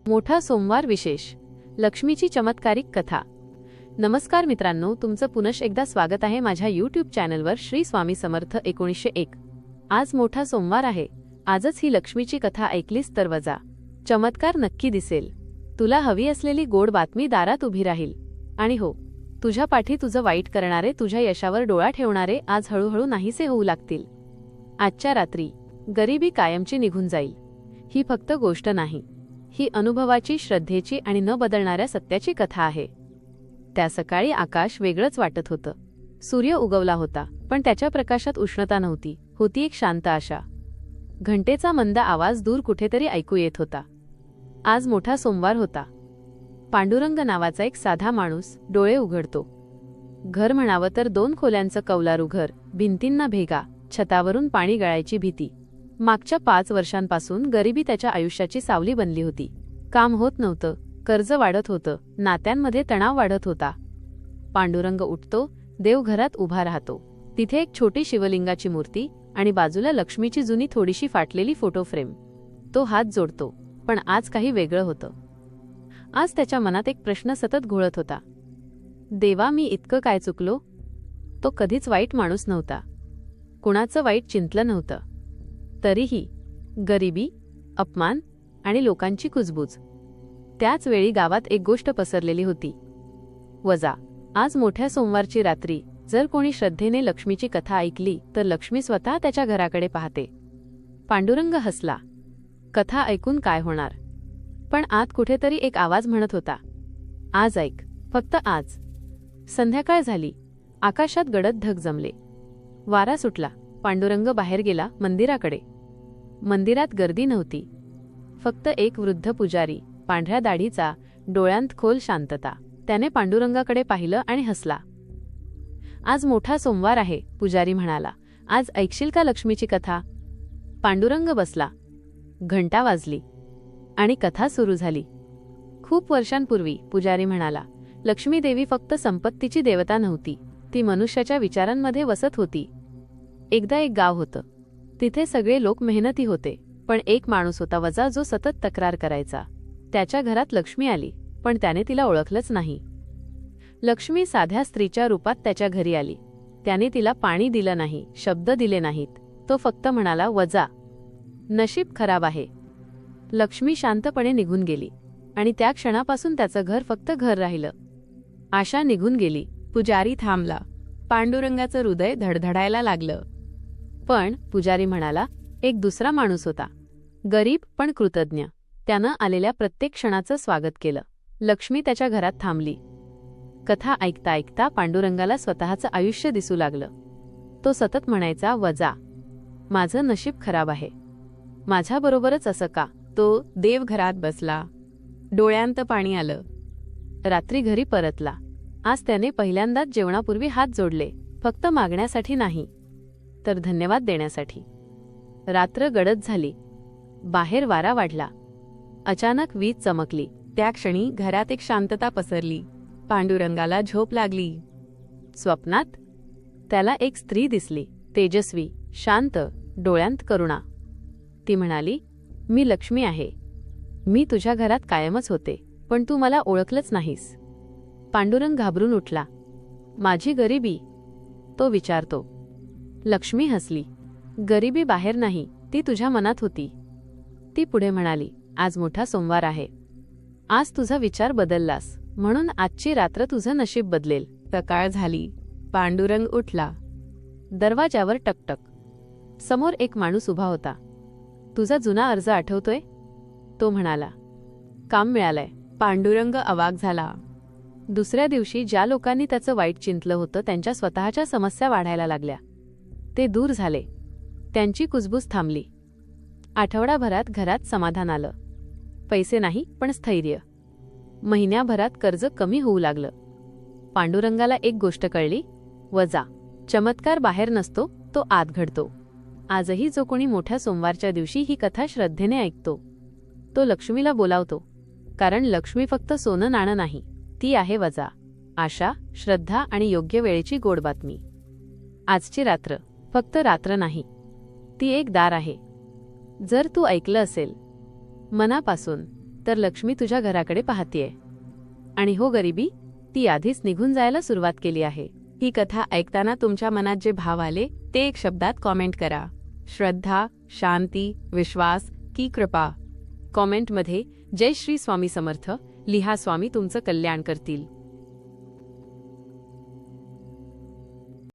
मोठा सोमवार विशेष लक्ष्मीची चमत्कारिक कथा। नमस्कार मित्रांनो, तुमचं पुनश एकदा स्वागत आहे माझ्या यूट्यूब चॅनलवर श्री स्वामी समर्थ 1901। आज मोठा सोमवार आहे। आजच ही लक्ष्मीची कथा ऐकलीस तर वजा चमत्कार नक्की दिसेल। तुला हवी असलेली गोड बातमी दारात उभी राहील। आणि हो, तुझ्या पाठी तुझं वाईट करणारे, तुझ्या यशावर डोळा ठेवणारे आज हळूहळू नाहीसे होऊ लागतील। आजच्या रात्री गरिबी कायमची निघून जाईल। ही फक्त गोष्ट नाही, ही अनुभवाची, श्रद्धेची आणि न बदलणाऱ्या सत्याची कथा आहे। त्या सकाळी आकाश वेगळंच वाटत होतं। सूर्य उगवला होता, पण त्याच्या प्रकाशात उष्णता नव्हती, होती एक शांत आशा। घंटेचा मंद आवाज दूर कुठेतरी ऐकू येत होता। आज मोठा सोमवार होता। पांडुरंग नावाचा एक साधा माणूस डोळे उघडतो। घर म्हणावं तर 2 खोल्यांचं कौलारू घर, भिंतींना भेगा, छतावरून पाणी गळायची भीती। मागच्या 5 वर्षांपासून गरिबी त्याच्या आयुष्याची सावली बनली होती। काम होत नव्हतं, कर्ज वाढत होतं, नात्यांमध्ये तणाव वाढत होता। पांडुरंग उठतो, देवघरात उभा राहतो। तिथे एक छोटी शिवलिंगाची मूर्ती आणि बाजूला लक्ष्मीची जुनी थोडीशी फाटलेली फोटो फ्रेम। तो हात जोडतो, पण आज काही वेगळं होतं। आज त्याच्या मनात एक प्रश्न सतत घोळत होता। देवा, मी इतकं काय चुकलो? तो कधीच वाईट माणूस नव्हता, कुणाचं वाईट चिंतलं नव्हतं। तरीही गरिबी, अपमान आणि लोकांची कुजबूज। त्याच वेळी गावात एक गोष्ट पसरलेली होती। वजा आज मोठ्या सोमवारची रात्री जर कोणी श्रद्धेने लक्ष्मीची कथा ऐकली तर लक्ष्मी स्वतः त्याच्या घराकडे पाहते। पांडुरंग हसला। कथा ऐकून काय होणार? पण आत कुठेतरी एक आवाज म्हणत होता, आज ऐक, फक्त आज। संध्याकाळ झाली, आकाशात गडद ढग जमले, वारा सुटला। पांडुरंग बाहेर गेला मंदिराकडे। मंदिरात गर्दी नव्हती, फक्त एक वृद्ध पुजारी, पांढऱ्या दाढीचा, डोळ्यांत खोल शांतता। त्याने पांडुरंगाकडे पाहिलं आणि हसला। आज मोठा सोमवार आहे, पुजारी म्हणाला। आज ऐकशील का लक्ष्मीची कथा? पांडुरंग बसला। घंटा वाजली आणि कथा सुरू झाली। खूप वर्षांपूर्वी, पुजारी म्हणाला, लक्ष्मी देवी फक्त संपत्तीची देवता नव्हती, ती मनुष्याच्या विचारांमध्ये वसत होती। एकदा एक गाव होतं, तिथे सगळे लोक मेहनती होते, पण एक माणूस होता वजा, जो सतत तक्रार करायचा। त्याच्या घरात लक्ष्मी आली, पण त्याने तिला ओळखलंच नाही। लक्ष्मी साध्या स्त्रीच्या रूपात त्याच्या घरी आली। त्याने तिला पाणी दिलं नाही, शब्द दिले नाहीत। तो फक्त म्हणाला, वजा, नशीब खराब आहे। लक्ष्मी शांतपणे निघून गेली आणि त्या क्षणापासून त्याचं घर फक्त घर राहिलं। आशा निघून गेली। पुजारी थांबला। पांडुरंगाचं हृदय धडधडायला लागलं। पण पुजारी म्हणाला, एक दुसरा माणूस होता, गरीब पण कृतज्ञ। त्यानं आलेल्या प्रत्येक क्षणाचं स्वागत केलं। लक्ष्मी त्याच्या घरात थांबली। कथा ऐकता ऐकता पांडुरंगाला स्वतःचं आयुष्य दिसू लागलं। तो सतत म्हणायचा, वजा, माझं नशीब खराब आहे, माझ्याबरोबरच असं का? तो देवघरात बसला, डोळ्यांत पाणी आलं। रात्री घरी परतला। आज त्याने पहिल्यांदाच जेवणापूर्वी हात जोडले, फक्त मागण्यासाठी नाही, तर धन्यवाद देण्यासाठी। रात्र गडद झाली, बाहेर वारा वाढला। अचानक वीज चमकली। त्या क्षणी घरात एक शांतता पसरली। पांडुरंगाला झोप लागली। स्वप्नात त्याला एक स्त्री दिसली, तेजस्वी, शांत, डोळ्यांत करुणा। ती म्हणाली, मी लक्ष्मी आहे, मी तुझ्या घरात कायमच होते, पण तू मला ओळखलंच नाहीस। पांडुरंग घाबरून उठला। माझी गरिबी? तो विचारतो। लक्ष्मी हसली। गरिबी बाहेर नाही, ती तुझ्या मनात होती। ती पुढे म्हणाली, आज मोठा सोमवार आहे, आज तुझा विचार बदललास, म्हणून आजची रात्र तुझं नशीब बदलेल। सकाळ झाली, पांडुरंग उठला। दरवाजावर टकटक। समोर एक माणूस उभा होता। तुझा जुना अर्ज आठवतोय? तो म्हणाला, काम मिळालंय। पांडुरंग अवाक झाला। दुसऱ्या दिवशी ज्या लोकांनी त्याचं वाईट चिंतलं होतं, त्यांच्या स्वतःच्या समस्या वाढायला लागल्या। ते दूर झाले, त्यांची कुजबूज थांबली। आठवडाभरात घरात समाधान आलं। पैसे नाही, पण स्थैर्य। महिन्याभरात कर्ज कमी होऊ लागलं। पांडुरंगाला एक गोष्ट कळली, वजा, चमत्कार बाहेर नसतो, तो आत घडतो। आजही जो कोणी मोठ्या सोमवारच्या दिवशी ही कथा श्रद्धेने ऐकतो, तो लक्ष्मीला बोलावतो। कारण लक्ष्मी फक्त सोनं नाणं नाही, ती आहे वजा, आशा, श्रद्धा आणि योग्य वेळेची गोड बातमी। आजची रात्र फक्त रात्र नाही, ती एक दार आहे। जर तू ऐकलं असेल मनापासून, तर लक्ष्मी तुझ्या घराकडे पाहतीये. आणि हो गरिबी, ती आधीच निघून जायला सुरुवात केली आहे. ही कथा ऐकताना तुमच्या मनात जे भाव आले ते एक शब्दात कॉमेंट करा. श्रद्धा, शांती, विश्वास की कृपा? कॉमेंटमध्ये जय श्री स्वामी समर्थ लिहा. स्वामी तुमचं कल्याण करतील.